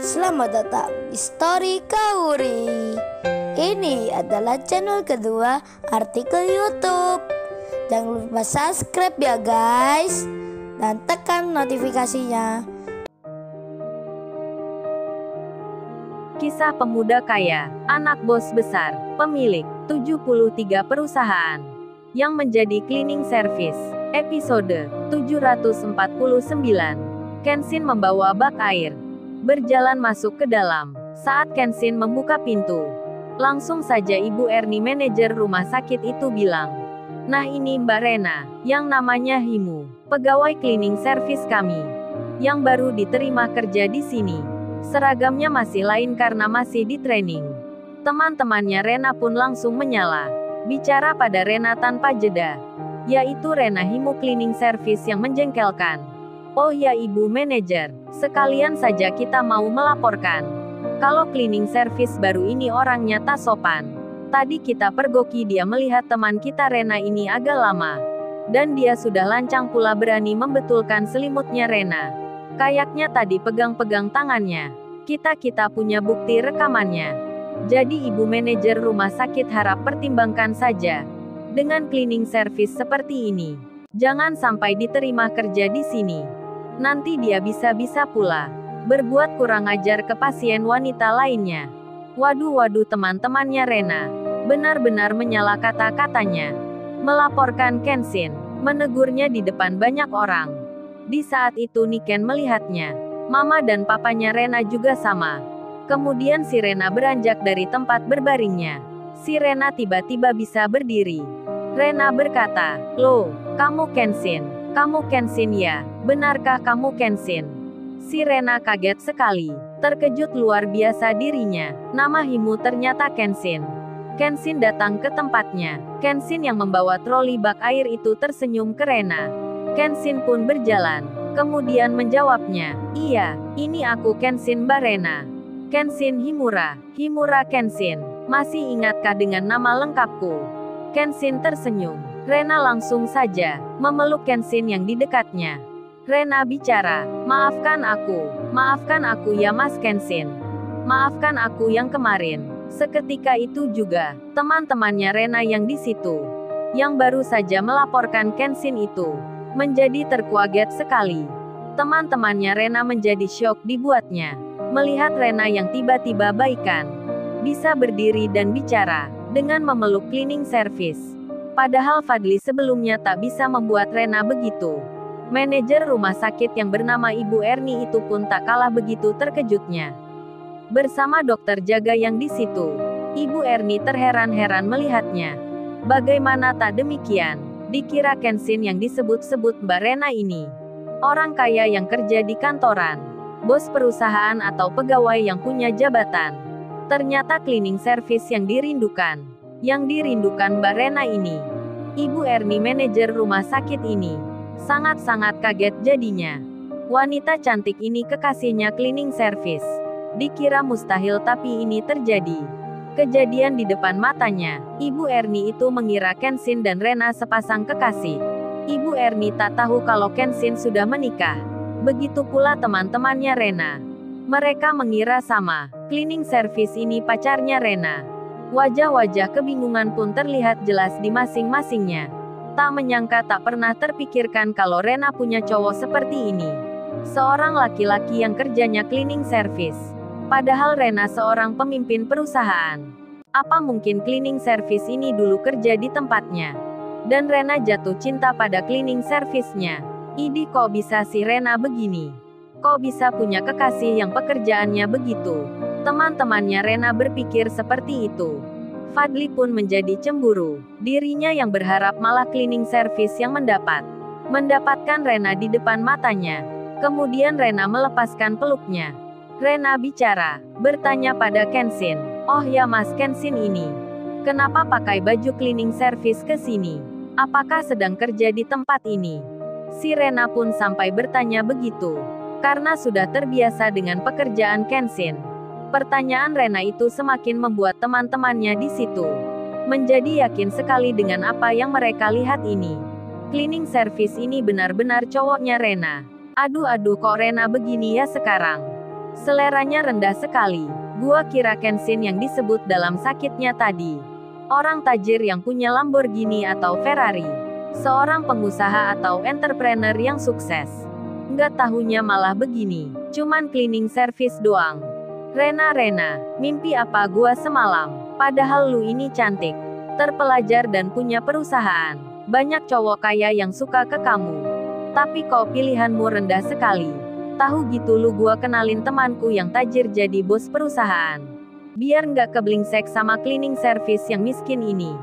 Selamat datang di Story Kauri. Ini adalah channel kedua artikel YouTube. Jangan lupa subscribe ya guys, dan tekan notifikasinya. Kisah pemuda kaya, anak bos besar, pemilik 73 perusahaan, yang menjadi cleaning service. Episode 749. Kenshin membawa bak air, berjalan masuk ke dalam. Saat Kenshin membuka pintu, langsung saja Ibu Erni, manajer rumah sakit itu bilang, "Nah ini Mbak Rena, yang namanya Himu, pegawai cleaning service kami, yang baru diterima kerja di sini. Seragamnya masih lain karena masih di training." Teman-temannya Rena pun langsung menyala, bicara pada Rena tanpa jeda, yaitu Rena Himu cleaning service yang menjengkelkan. "Oh ya Ibu manajer, sekalian saja kita mau melaporkan. Kalau cleaning service baru ini orangnya tak sopan. Tadi kita pergoki dia melihat teman kita Rena ini agak lama. Dan dia sudah lancang pula berani membetulkan selimutnya Rena. Kayaknya tadi pegang-pegang tangannya. Kita punya bukti rekamannya. Jadi Ibu manajer rumah sakit harap pertimbangkan saja. Dengan cleaning service seperti ini, jangan sampai diterima kerja di sini. Nanti dia bisa-bisa pula berbuat kurang ajar ke pasien wanita lainnya." Waduh, teman-temannya Rena benar-benar menyala kata-katanya. Melaporkan Kenshin, menegurnya di depan banyak orang. Di saat itu Niken melihatnya. Mama dan papanya Rena juga sama. Kemudian si Rena beranjak dari tempat berbaringnya. Si Rena tiba-tiba bisa berdiri. Rena berkata, "Loh, kamu Kenshin? Kamu Kenshin ya? Benarkah kamu Kenshin?" Si Rena kaget sekali. Terkejut luar biasa dirinya. Nama Himu ternyata Kenshin. Kenshin datang ke tempatnya. Kenshin yang membawa troli bak air itu tersenyum ke Rena. Kenshin pun berjalan. Kemudian menjawabnya, "Iya, ini aku Kenshin Mbak Rena. Kenshin Himura. Himura Kenshin. Masih ingatkah dengan nama lengkapku?" Kenshin tersenyum. Rena langsung saja memeluk Kenshin yang di dekatnya. Rena bicara, maafkan aku ya Mas Kenshin. Maafkan aku yang kemarin." Seketika itu juga, teman-temannya Rena yang di situ, yang baru saja melaporkan Kenshin itu, menjadi terkaget sekali. Teman-temannya Rena menjadi syok dibuatnya, melihat Rena yang tiba-tiba baikan, bisa berdiri dan bicara, dengan memeluk cleaning service. Padahal Fadli sebelumnya tak bisa membuat Rena begitu. Manajer rumah sakit yang bernama Ibu Erni itu pun tak kalah begitu terkejutnya. Bersama dokter jaga yang di situ, Ibu Erni terheran-heran melihatnya. Bagaimana tak demikian? Dikira Kenshin yang disebut-sebut Mbak Rena ini orang kaya yang kerja di kantoran, bos perusahaan atau pegawai yang punya jabatan. Ternyata cleaning service yang dirindukan. Yang dirindukan Mbak Rena ini. Ibu Erni manajer rumah sakit ini sangat-sangat kaget jadinya. Wanita cantik ini kekasihnya cleaning service. Dikira mustahil tapi ini terjadi. Kejadian di depan matanya. Ibu Erni itu mengira Kenshin dan Rena sepasang kekasih. Ibu Erni tak tahu kalau Kenshin sudah menikah. Begitu pula teman-temannya Rena. Mereka mengira sama. Cleaning service ini pacarnya Rena. Wajah-wajah kebingungan pun terlihat jelas di masing-masingnya. Tak menyangka, tak pernah terpikirkan kalau Rena punya cowok seperti ini. Seorang laki-laki yang kerjanya cleaning service. Padahal Rena seorang pemimpin perusahaan. Apa mungkin cleaning service ini dulu kerja di tempatnya? Dan Rena jatuh cinta pada cleaning service-nya. Idi, kok bisa si Rena begini? Kok bisa punya kekasih yang pekerjaannya begitu? Teman-temannya Rena berpikir seperti itu. Fadli pun menjadi cemburu. Dirinya yang berharap malah cleaning service yang mendapatkan Rena di depan matanya. Kemudian Rena melepaskan peluknya. Rena bicara, bertanya pada Kenshin, "Oh ya Mas Kenshin ini, kenapa pakai baju cleaning service ke sini? Apakah sedang kerja di tempat ini?" Si Rena pun sampai bertanya begitu, karena sudah terbiasa dengan pekerjaan Kenshin. Pertanyaan Rena itu semakin membuat teman-temannya di situ menjadi yakin sekali dengan apa yang mereka lihat ini. Cleaning service ini benar-benar cowoknya Rena. Aduh, kok Rena begini ya sekarang? Seleranya rendah sekali. Gua kira Kenshin yang disebut dalam sakitnya tadi. Orang tajir yang punya Lamborghini atau Ferrari. Seorang pengusaha atau entrepreneur yang sukses. Nggak tahunya malah begini. Cuman cleaning service doang. Rena, mimpi apa gua semalam? Padahal lu ini cantik, terpelajar dan punya perusahaan. Banyak cowok kaya yang suka ke kamu. Tapi kok pilihanmu rendah sekali. Tahu gitu lu gua kenalin temanku yang tajir jadi bos perusahaan. Biar nggak kebelingsek sama cleaning service yang miskin ini.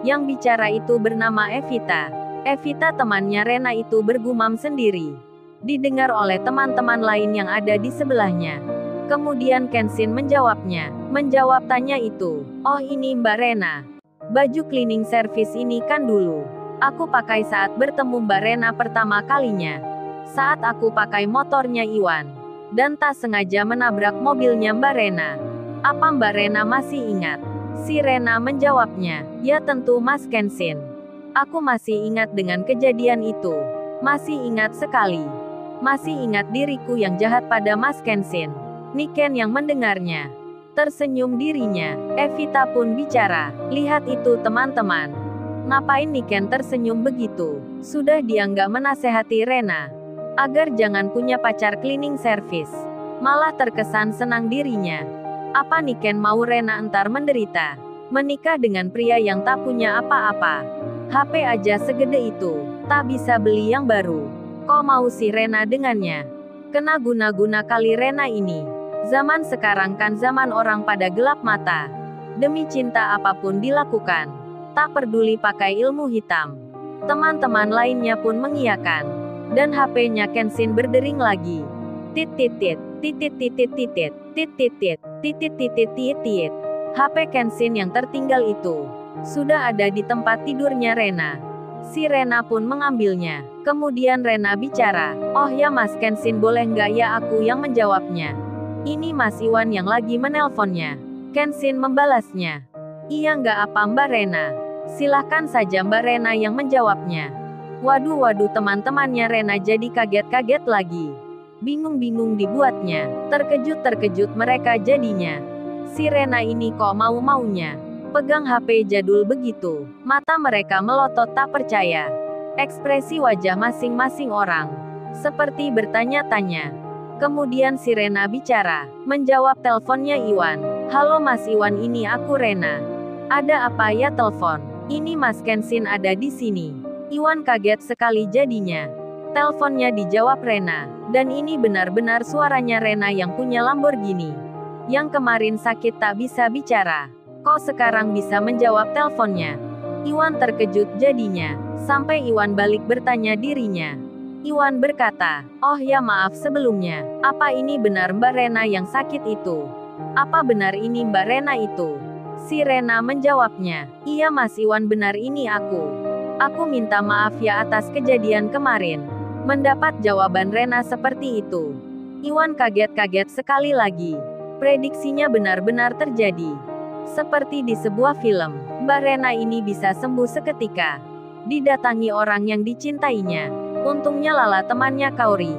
Yang bicara itu bernama Evita. Evita temannya Rena itu bergumam sendiri. Didengar oleh teman-teman lain yang ada di sebelahnya. Kemudian Kenshin menjawabnya. Menjawab tanya itu. Oh ini Mbak Rena. Baju cleaning service ini kan dulu aku pakai saat bertemu Mbak Rena pertama kalinya. Saat aku pakai motornya Iwan. Dan tak sengaja menabrak mobilnya Mbak Rena. Apa Mbak Rena masih ingat? Si Rena menjawabnya. Ya tentu Mas Kenshin. Aku masih ingat dengan kejadian itu. Masih ingat sekali. Masih ingat diriku yang jahat pada Mas Kenshin. Niken yang mendengarnya tersenyum dirinya. Evita pun bicara. Lihat itu teman-teman. Ngapain Niken tersenyum begitu? Sudah dia nggak menasehati Rena agar jangan punya pacar cleaning service. Malah terkesan senang dirinya. Apa Niken mau Rena entar menderita? Menikah dengan pria yang tak punya apa-apa. HP aja segede itu. Tak bisa beli yang baru. Kok mau si Rena dengannya? Kena guna-guna kali Rena ini. Zaman sekarang kan zaman orang pada gelap mata. Demi cinta apapun dilakukan. Tak peduli pakai ilmu hitam. Teman-teman lainnya pun mengiyakan. Dan HP-nya Kenshin berdering lagi. Tit-tit-tit, tit-tit-tit-tit-tit, tit-tit-tit, tit-tit-tit-tit-tit. HP Kenshin yang tertinggal itu sudah ada di tempat tidurnya Rena. Si Rena pun mengambilnya. Kemudian Rena bicara. Oh ya Mas Kenshin boleh nggak ya aku yang menjawabnya? Ini Mas Iwan yang lagi menelponnya. Kenshin membalasnya. Iya nggak apa Mbak Rena. Silahkan saja Mbak Rena yang menjawabnya. Waduh teman-temannya Rena jadi kaget-kaget lagi. Bingung-bingung dibuatnya. Terkejut-terkejut mereka jadinya. Si Rena ini kok mau-maunya pegang HP jadul begitu. Mata mereka melotot tak percaya. Ekspresi wajah masing-masing orang seperti bertanya-tanya. Kemudian si Rena bicara. Menjawab teleponnya Iwan. Halo Mas Iwan ini aku Rena. Ada apa ya telepon? Ini Mas Kenshin ada di sini. Iwan kaget sekali jadinya. Teleponnya dijawab Rena. Dan ini benar-benar suaranya Rena yang punya Lamborghini. Yang kemarin sakit tak bisa bicara. Kok sekarang bisa menjawab teleponnya? Iwan terkejut jadinya. Sampai Iwan balik bertanya dirinya. Iwan berkata, oh ya maaf sebelumnya. Apa ini benar Mbak Rena yang sakit itu? Apa benar ini Mbak Rena itu? Si Rena menjawabnya. Iya Mas Iwan benar ini aku. Aku minta maaf ya atas kejadian kemarin. Mendapat jawaban Rena seperti itu. Iwan kaget-kaget sekali lagi. Prediksinya benar-benar terjadi. Seperti di sebuah film, Mbak Rena ini bisa sembuh seketika. Didatangi orang yang dicintainya. Untungnya Lala temannya Kaori.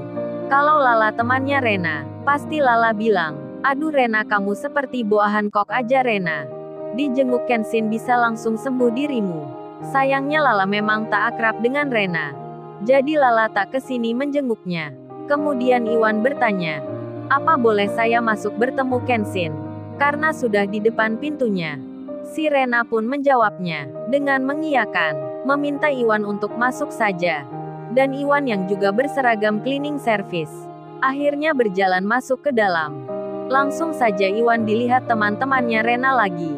Kalau Lala temannya Rena, pasti Lala bilang, aduh Rena kamu seperti buah Hancock aja Rena. Dijenguk Kenshin bisa langsung sembuh dirimu. Sayangnya Lala memang tak akrab dengan Rena. Jadi Lala tak kesini menjenguknya. Kemudian Iwan bertanya, apa boleh saya masuk bertemu Kenshin? Karena sudah di depan pintunya. Si Rena pun menjawabnya, dengan mengiyakan, meminta Iwan untuk masuk saja. Dan Iwan yang juga berseragam cleaning service, akhirnya berjalan masuk ke dalam. Langsung saja Iwan dilihat teman-temannya Rena lagi.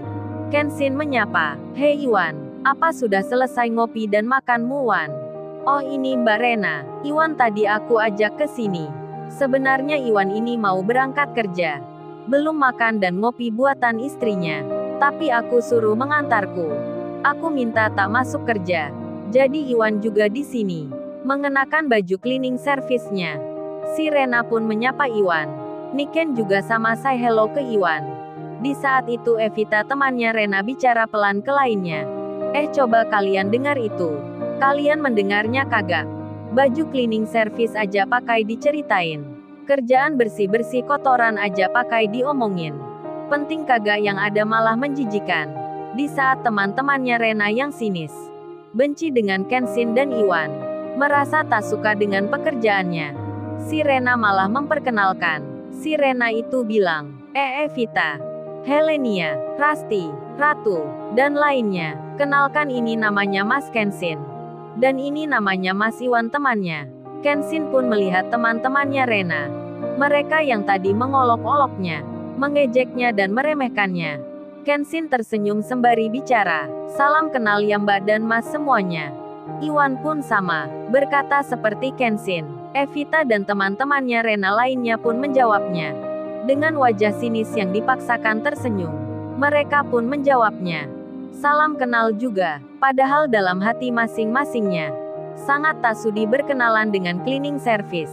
Kenshin menyapa, hei Iwan. Apa sudah selesai ngopi dan makanmu Wan? Oh ini Mbak Rena. Iwan tadi aku ajak ke sini. Sebenarnya Iwan ini mau berangkat kerja. Belum makan dan ngopi buatan istrinya. Tapi aku suruh mengantarku. Aku minta tak masuk kerja. Jadi Iwan juga di sini. Mengenakan baju cleaning service-nya. Si Rena pun menyapa Iwan. Niken juga sama say hello ke Iwan. Di saat itu Evita temannya Rena bicara pelan ke lainnya. Coba kalian dengar itu. Kalian mendengarnya kagak? Baju cleaning service aja pakai diceritain. Kerjaan bersih-bersih kotoran aja pakai diomongin. Penting kagak yang ada malah menjijikan. Di saat teman-temannya Rena yang sinis, benci dengan Kenshin dan Iwan, merasa tak suka dengan pekerjaannya, si Rena malah memperkenalkan. Si Rena itu bilang, Evita, Helenia, Rasti, Ratu, dan lainnya. Kenalkan, ini namanya Mas Kenshin. Dan ini namanya Mas Iwan, temannya. Kenshin pun melihat teman-temannya Rena. Mereka yang tadi mengolok-oloknya, mengejeknya dan meremehkannya. Kenshin tersenyum sembari bicara, salam kenal ya Mbak dan Mas semuanya. Iwan pun sama, berkata seperti Kenshin. Evita dan teman-temannya Rena lainnya pun menjawabnya. Dengan wajah sinis yang dipaksakan tersenyum, mereka pun menjawabnya. Salam kenal juga, padahal dalam hati masing-masingnya sangat tak sudi berkenalan dengan cleaning service.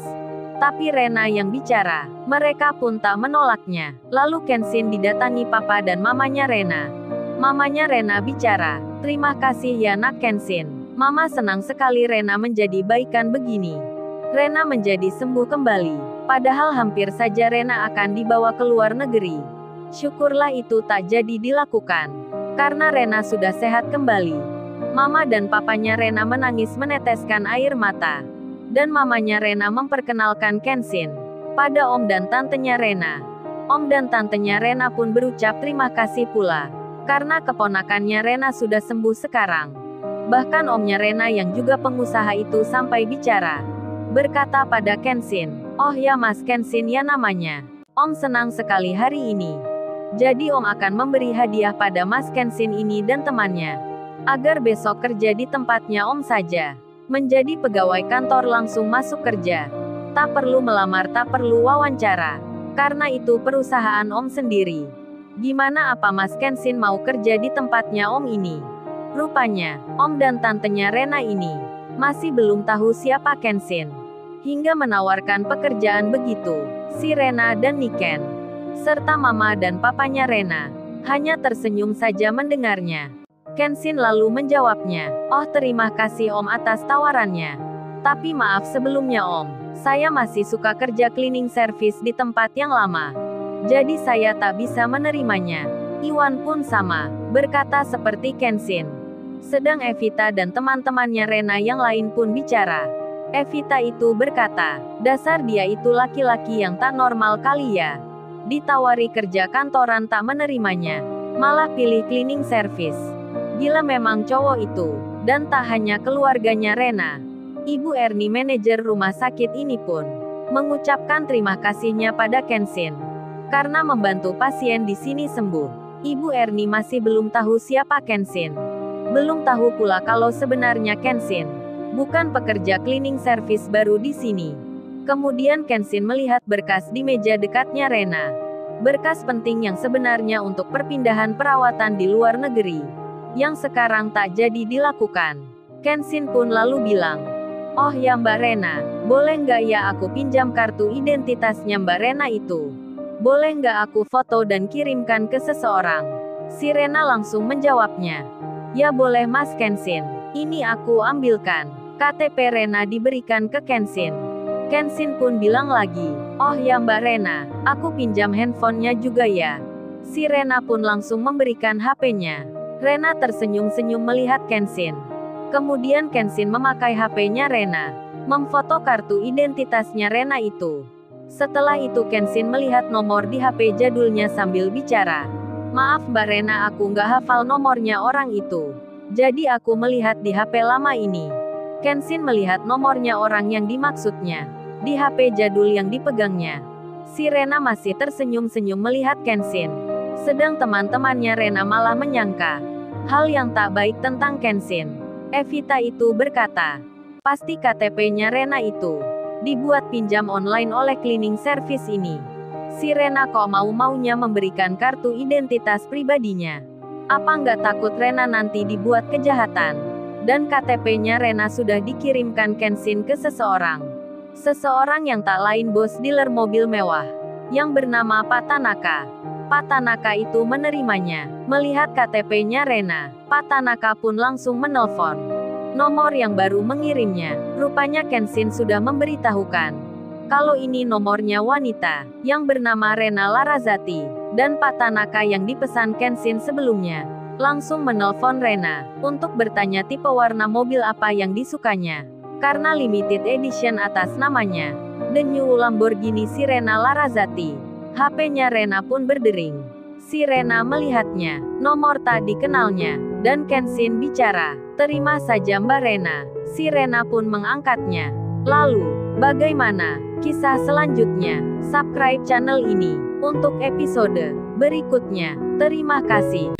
Tapi Rena yang bicara, mereka pun tak menolaknya. Lalu Kenshin didatangi papa dan mamanya Rena. Mamanya Rena bicara, terima kasih ya nak Kenshin. Mama senang sekali Rena menjadi baikan begini. Rena menjadi sembuh kembali. Padahal hampir saja Rena akan dibawa ke luar negeri. Syukurlah itu tak jadi dilakukan. Karena Rena sudah sehat kembali. Mama dan papanya Rena menangis meneteskan air mata. Dan mamanya Rena memperkenalkan Kenshin pada om dan tantenya Rena. Om dan tantenya Rena pun berucap terima kasih pula, karena keponakannya Rena sudah sembuh sekarang. Bahkan omnya Rena yang juga pengusaha itu sampai bicara. Berkata pada Kenshin, oh ya Mas Kenshin ya namanya. Om senang sekali hari ini. Jadi om akan memberi hadiah pada Mas Kenshin ini dan temannya. Agar besok kerja di tempatnya om saja. Menjadi pegawai kantor langsung masuk kerja. Tak perlu melamar, tak perlu wawancara. Karena itu perusahaan om sendiri. Gimana apa Mas Kenshin mau kerja di tempatnya om ini? Rupanya, om dan tantenya Rena ini masih belum tahu siapa Kenshin. Hingga menawarkan pekerjaan begitu. Si Rena dan Niken, serta mama dan papanya Rena, hanya tersenyum saja mendengarnya. Kenshin lalu menjawabnya, oh terima kasih om atas tawarannya. Tapi maaf sebelumnya om, saya masih suka kerja cleaning service di tempat yang lama. Jadi saya tak bisa menerimanya. Iwan pun sama, berkata seperti Kenshin. Sedang Evita dan teman-temannya Rena yang lain pun bicara. Evita itu berkata, dasar dia itu laki-laki yang tak normal kali ya. Ditawari kerja kantoran tak menerimanya, malah pilih cleaning service. Gila memang cowok itu. Dan tak hanya keluarganya Rena. Ibu Ernie, manajer rumah sakit ini pun mengucapkan terima kasihnya pada Kenshin karena membantu pasien di sini sembuh. Ibu Ernie masih belum tahu siapa Kenshin. Belum tahu pula kalau sebenarnya Kenshin bukan pekerja cleaning service baru di sini. Kemudian Kenshin melihat berkas di meja dekatnya Rena. Berkas penting yang sebenarnya untuk perpindahan perawatan di luar negeri. Yang sekarang tak jadi dilakukan. Kenshin pun lalu bilang, oh ya Mbak Rena, boleh nggak ya aku pinjam kartu identitasnya Mbak Rena itu? Boleh nggak aku foto dan kirimkan ke seseorang? Si Rena langsung menjawabnya, ya boleh Mas Kenshin, ini aku ambilkan. KTP Rena diberikan ke Kenshin. Kenshin pun bilang lagi, oh ya Mbak Rena, aku pinjam handphonenya juga ya. Si Rena pun langsung memberikan HP-nya. Rena tersenyum-senyum melihat Kenshin. Kemudian Kenshin memakai HP-nya Rena, memfoto kartu identitasnya Rena itu. Setelah itu Kenshin melihat nomor di HP jadulnya sambil bicara. Maaf Mbak Rena, aku nggak hafal nomornya orang itu. Jadi aku melihat di HP lama ini. Kenshin melihat nomornya orang yang dimaksudnya di HP jadul yang dipegangnya. Si Rena masih tersenyum-senyum melihat Kenshin. Sedang teman-temannya Rena malah menyangka hal yang tak baik tentang Kenshin. Evita itu berkata, pasti KTP-nya Rena itu dibuat pinjam online oleh cleaning service ini. Si Rena kok mau-maunya memberikan kartu identitas pribadinya. Apa nggak takut Rena nanti dibuat kejahatan? Dan KTP-nya Rena sudah dikirimkan Kenshin ke seseorang. Seseorang yang tak lain bos dealer mobil mewah yang bernama Pak Tanaka. Pak Tanaka itu menerimanya. Melihat KTP-nya Rena, Pak Tanaka pun langsung menelpon nomor yang baru mengirimnya. Rupanya Kenshin sudah memberitahukan Kalau ini nomornya wanita, yang bernama Rena Larazati, dan Pak Tanaka yang dipesan Kenshin sebelumnya. Langsung menelpon Rena, untuk bertanya tipe warna mobil apa yang disukanya. Karena limited edition atas namanya, The New Lamborghini si Rena Larazati. HP-nya Rena pun berdering. Si Rena melihatnya, nomor tak dikenalnya, dan Kenshin bicara, "Terima saja Mbak Rena." Si Rena pun mengangkatnya. Lalu, bagaimana kisah selanjutnya? Subscribe channel ini untuk episode berikutnya. Terima kasih.